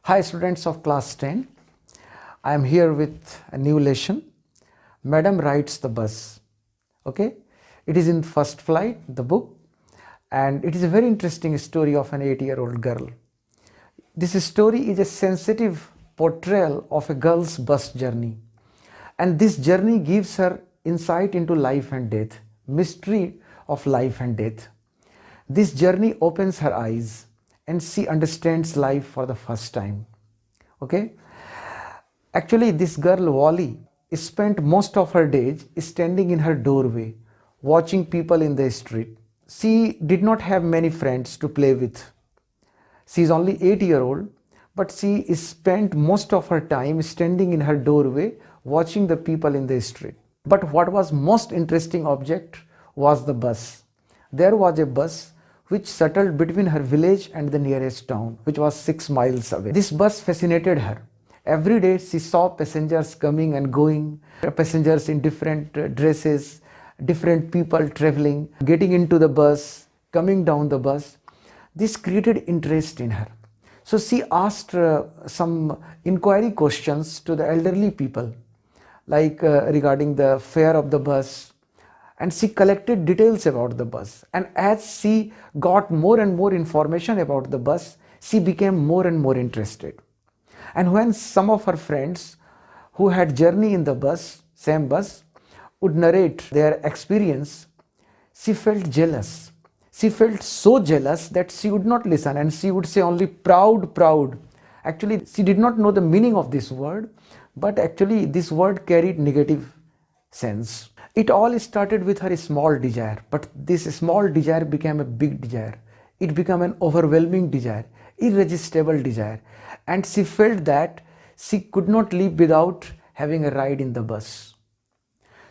Hi students of class 10. I am here with a new lesson. Madam rides the bus. Okay. It is in First Flight, the book, and it is a very interesting story of an 8-year-old girl. This story is a sensitive portrayal of a girl's bus journey. And this journey gives her insight into life and death, mystery of life and death. This journey opens her eyes and she understands life for the first time. Okay. Actually, this girl Wally spent most of her days standing in her doorway, watching people in the street. She did not have many friends to play with. She is only 8-year-old, but she spent most of her time standing in her doorway, watching the people in the street. But what was most interesting object was the bus. There was a bus which settled between her village and the nearest town, which was 6 miles away. This bus fascinated her. Every day she saw passengers coming and going, passengers in different dresses, different people traveling, getting into the bus, coming down the bus. This created interest in her. So she asked some inquiry questions to the elderly people, like regarding the fare of the bus, and she collected details about the bus. And as she got more and more information about the bus, she became more and more interested. And when some of her friends who had journey in the bus, same bus, would narrate their experience, she felt jealous. She felt so jealous that she would not listen, and she would say only proud, proud. Actually, she did not know the meaning of this word, but actually this word carried negative sense. It all started with her small desire, but this small desire became a big desire. It became an overwhelming desire, irresistible desire, and she felt that she could not live without having a ride in the bus.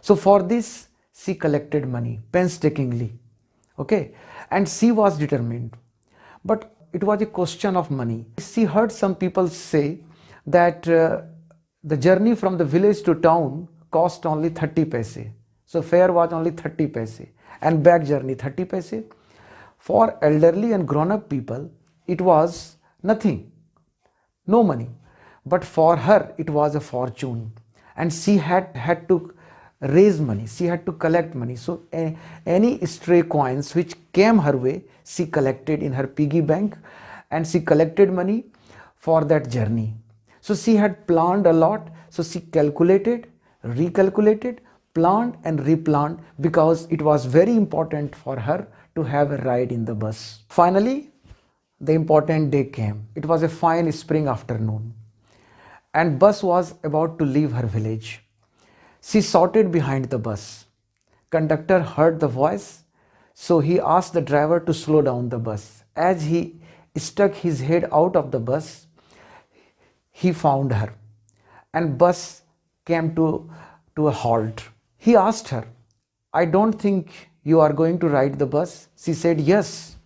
So for this, she collected money painstakingly. Okay, and she was determined. But it was a question of money. She heard some people say that the journey from the village to town cost only 30 paise. So fare was only 30 paise, and back journey 30 paise. For elderly and grown-up people, it was nothing, no money. But for her, it was a fortune, and she had to raise money. She had to collect money. So any stray coins which came her way, she collected in her piggy bank, and she collected money for that journey. So she had planned a lot. So she calculated, recalculated, planned and replanned, because it was very important for her to have a ride in the bus. Finally, the important day came. It was a fine spring afternoon, and bus was about to leave her village. She shouted behind the bus. Conductor heard the voice, so he asked the driver to slow down the bus. As he stuck his head out of the bus, he found her, and bus came to a halt. He asked her, "I don't think you are going to ride the bus?" She said, "Yes,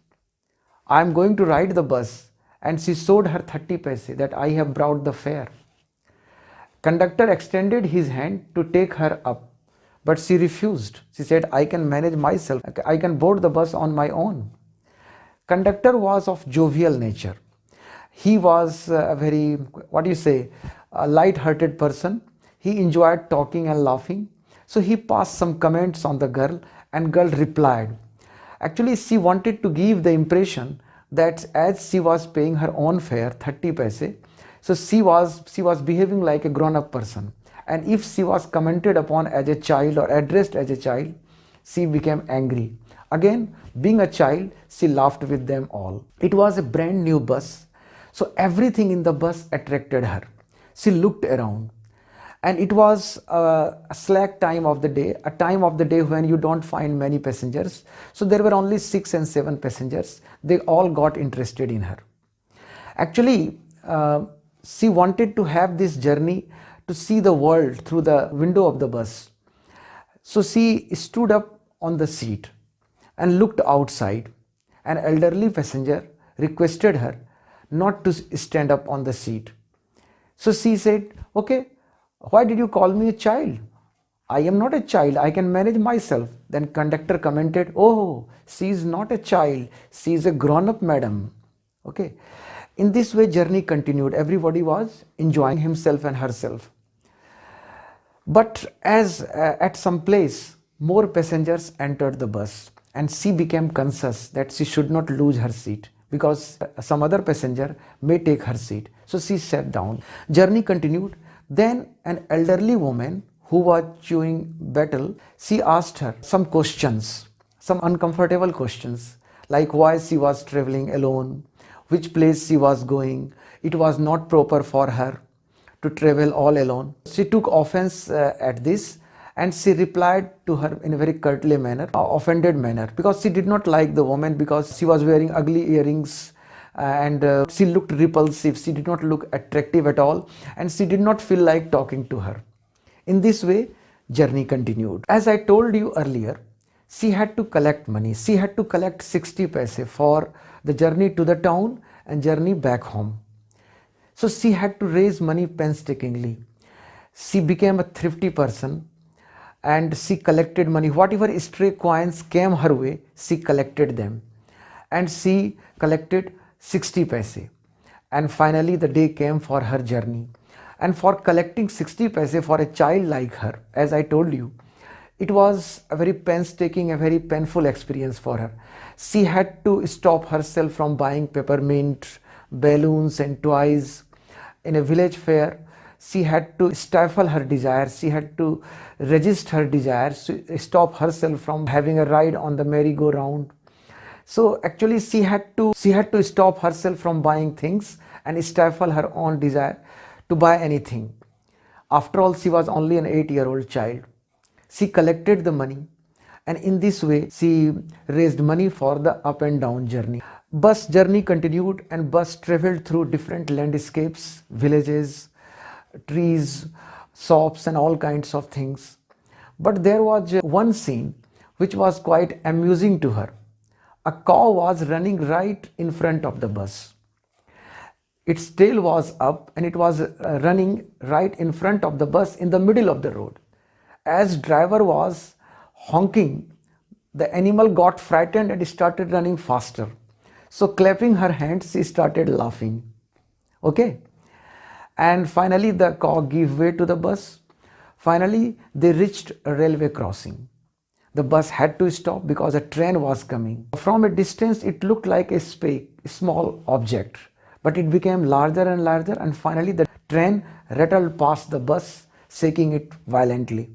I am going to ride the bus." And she showed her 30 paise that I have brought the fare. Conductor extended his hand to take her up, but she refused. She said, "I can manage myself. I can board the bus on my own." Conductor was of jovial nature. He was a very, a light-hearted person. He enjoyed talking and laughing. So he passed some comments on the girl, and girl replied. Actually, she wanted to give the impression that as she was paying her own fare, 30 paise, so she was behaving like a grown-up person. And if she was commented upon as a child or addressed as a child, she became angry. Again, being a child, she laughed with them all. It was a brand new bus, so everything in the bus attracted her. She looked around, and it was a slack time of the day, a time of the day when you don't find many passengers. So there were only 6 and 7 passengers. They all got interested in her. Actually, she wanted to have this journey to see the world through the window of the bus. So she stood up on the seat and looked outside. An elderly passenger requested her not to stand up on the seat. So she said, "Okay, why did you call me a child? I am not a child. I can manage myself." Then conductor commented, "Oh, she is not a child. She is a grown-up, madam." Okay. In this way, journey continued. Everybody was enjoying himself and herself. But as at some place, more passengers entered the bus, and she became conscious that she should not lose her seat because some other passenger may take her seat. So she sat down. Journey continued. Then an elderly woman who was chewing betel, she asked her some questions, some uncomfortable questions, like why she was traveling alone, which place she was going. It was not proper for her to travel all alone. She took offense at this, and she replied to her in a very curtly manner, offended manner, because she did not like the woman because she was wearing ugly earrings and she looked repulsive. She did not look attractive at all, and she did not feel like talking to her. In this way, journey continued. As I told you earlier, she had to collect money. She had to collect 60 paise for the journey to the town and journey back home. So she had to raise money painstakingly. She became a thrifty person and she collected money. Whatever stray coins came her way, she collected them. And she collected 60 paise. And finally the day came for her journey. And for collecting 60 paise for a child like her, as I told you, it was a very painstaking, a very painful experience for her. She had to stop herself from buying peppermint, balloons and toys. In a village fair, she had to stifle her desire. She had to resist her desire, stop herself from having a ride on the merry-go-round. So actually she had to stop herself from buying things and stifle her own desire to buy anything. After all, she was only an 8-year-old child. She collected the money, and in this way she raised money for the up and down journey. Bus journey continued, and bus traveled through different landscapes, villages, trees, shops and all kinds of things. But there was one scene which was quite amusing to her. A cow was running right in front of the bus. Its tail was up and it was running right in front of the bus in the middle of the road. As driver was honking, the animal got frightened and started running faster. So clapping her hands, she started laughing. Okay. And finally the cow gave way to the bus. Finally they reached a railway crossing. The bus had to stop because a train was coming. From a distance it looked like a speck, a small object, but it became larger and larger, and finally the train rattled past the bus, shaking it violently.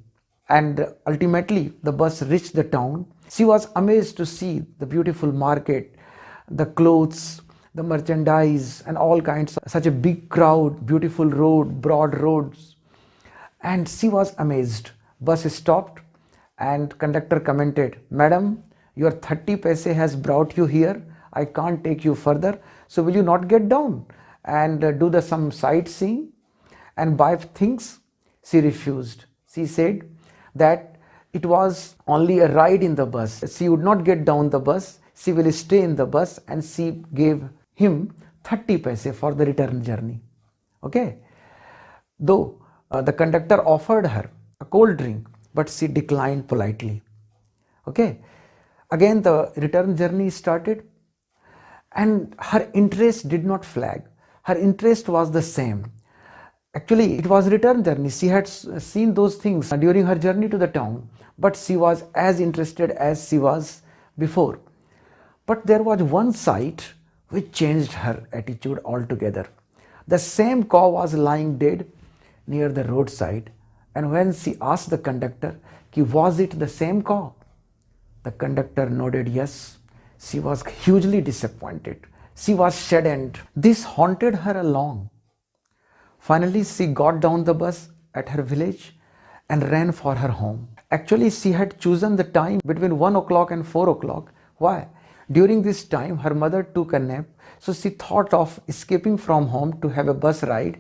And ultimately the bus reached the town. She was amazed to see the beautiful market, the clothes, the merchandise and all kinds of such a big crowd, beautiful road, broad roads. And she was amazed. Bus stopped and conductor commented, "Madam, your 30 paise has brought you here. I can't take you further. So will you not get down and do some sightseeing and buy things?" She refused. She said that it was only a ride in the bus. She would not get down the bus. She will stay in the bus, and she gave him 30 paise for the return journey. Okay. Though the conductor offered her a cold drink, but she declined politely. Okay. Again the return journey started, and her interest did not flag. Her interest was the same. Actually, it was return journey. She had seen those things during her journey to the town, but she was as interested as she was before. But there was one sight which changed her attitude altogether. The same cow was lying dead near the roadside, and when she asked the conductor, was it the same cow? The conductor nodded yes. She was hugely disappointed. She was saddened. This haunted her long. Finally, she got down the bus at her village and ran for her home. Actually, she had chosen the time between 1 o'clock and 4 o'clock. Why? During this time, her mother took a nap, so she thought of escaping from home to have a bus ride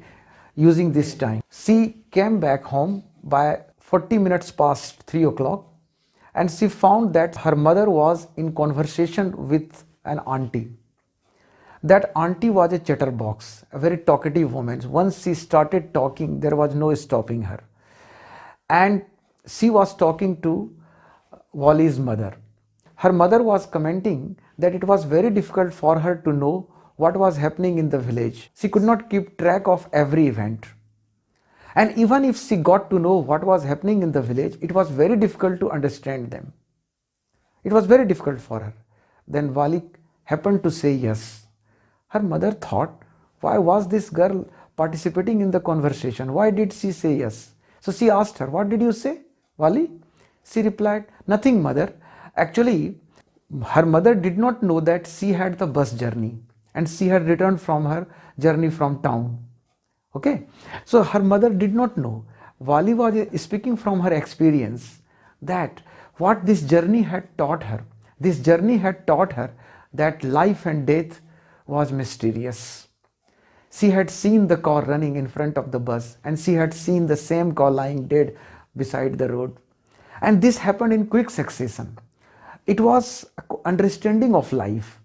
using this time. She came back home by 40 minutes past 3 o'clock, and she found that her mother was in conversation with an auntie. That auntie was a chatterbox, a very talkative woman. Once she started talking, there was no stopping her. And she was talking to Wally's mother. Her mother was commenting that it was very difficult for her to know what was happening in the village. She could not keep track of every event. And even if she got to know what was happening in the village, it was very difficult to understand them. It was very difficult for her. Then Wali happened to say yes. Her mother thought, why was this girl participating in the conversation? Why did she say yes? So she asked her, what did you say, Wali? She replied, nothing, mother. Actually, her mother did not know that she had the bus journey and she had returned from her journey from town. Okay, so her mother did not know. Wali was speaking from her experience that what this journey had taught her. This journey had taught her that life and death was mysterious. She had seen the car running in front of the bus and she had seen the same car lying dead beside the road. And this happened in quick succession. It was understanding of life.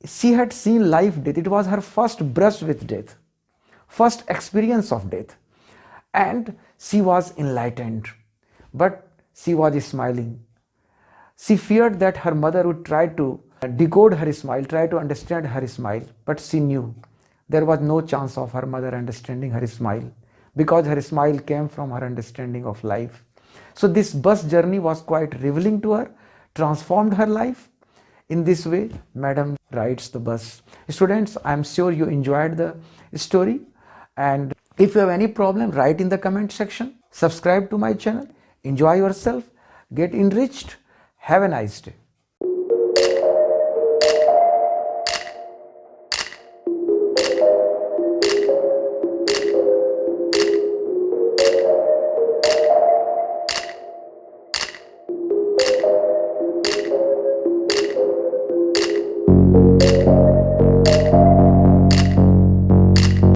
She had seen life, death. It was her first brush with death, first experience of death. And she was enlightened. But she was smiling. She feared that her mother would try to decode her smile, try to understand her smile. But she knew there was no chance of her mother understanding her smile because her smile came from her understanding of life. So this bus journey was quite revealing to her, transformed her life. In this way, Madam rides the bus. Students, I am sure you enjoyed the story. And if you have any problem, write in the comment section. Subscribe to my channel. Enjoy yourself. Get enriched. Have a nice day.